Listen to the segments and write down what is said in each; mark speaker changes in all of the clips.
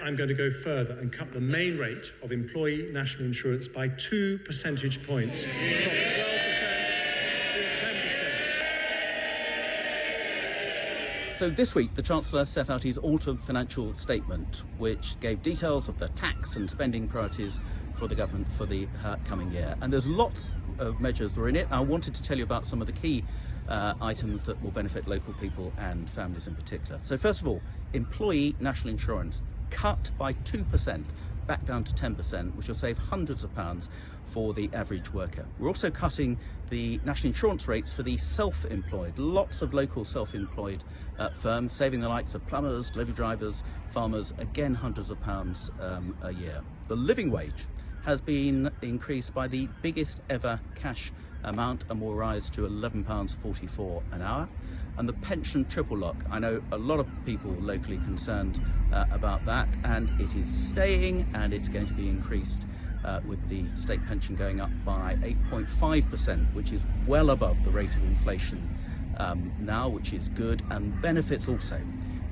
Speaker 1: I'm going to go further and cut the main rate of employee national insurance by 2 percentage points, from 12% to 10%.
Speaker 2: So this week, the Chancellor set out his autumn financial statement, which gave details of the tax and spending priorities for the government for the coming year. And there's lots of measures that are in it. I wanted to tell you about some of the key items that will benefit local people and families in particular. So first of all, employee national insurance cut by 2%, back down to 10%, which will save hundreds of pounds for the average worker. We're also cutting the national insurance rates for the self-employed. Lots of local self-employed firms, saving the likes of plumbers, delivery drivers, farmers, again hundreds of pounds a year. The living wage has been increased by the biggest ever cash amount and will rise to £11.44 an hour. And the pension triple lock, I know a lot of people locally concerned about that, and it is staying, and it's going to be increased with the state pension going up by 8.5%, which is well above the rate of inflation now, which is good, and benefits also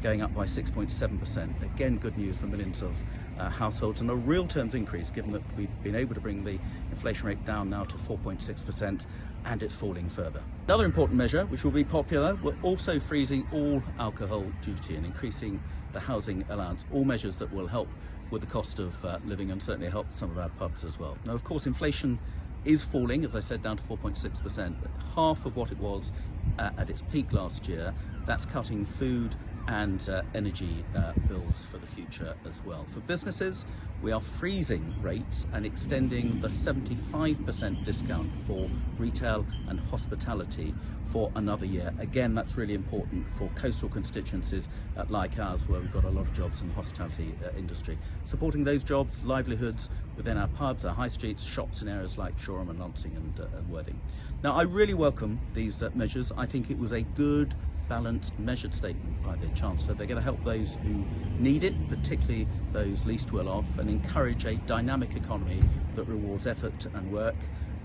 Speaker 2: going up by 6.7%. Again, good news for millions of households, and a real terms increase given that we've been able to bring the inflation rate down now to 4.6%, and it's falling further. Another important measure, which will be popular, we're also freezing all alcohol duty and increasing the housing allowance, all measures that will help with the cost of living and certainly help some of our pubs as well. Now, of course, inflation is falling, as I said, down to 4.6%, half of what it was at its peak last year. That's cutting food and energy bills for the future as well. For businesses, we are freezing rates and extending the 75% discount for retail and hospitality for another year. Again, that's really important for coastal constituencies like ours, where we've got a lot of jobs in the hospitality industry. Supporting those jobs, livelihoods within our pubs, our high streets, shops in areas like Shoreham and Lancing and Worthing. Now, I really welcome these measures. I think it was a good, balanced, measured statement by the Chancellor. They're going to help those who need it, particularly those least well off, and encourage a dynamic economy that rewards effort and work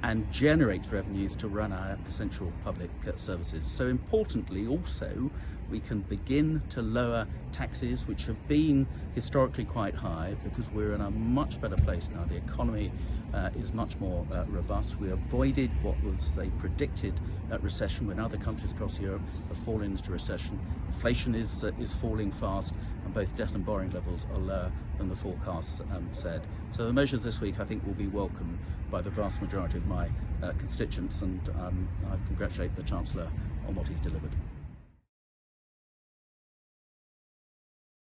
Speaker 2: and generates revenues to run our essential public services. So importantly also, we can begin to lower taxes, which have been historically quite high, because we're in a much better place now. The economy is much more robust. We avoided what was a predicted recession when other countries across Europe have fallen into recession. Inflation is falling fast, and both debt and borrowing levels are lower than the forecasts said. So the measures this week, I think, will be welcomed by the vast majority of my constituents, and I congratulate the Chancellor on what he's delivered.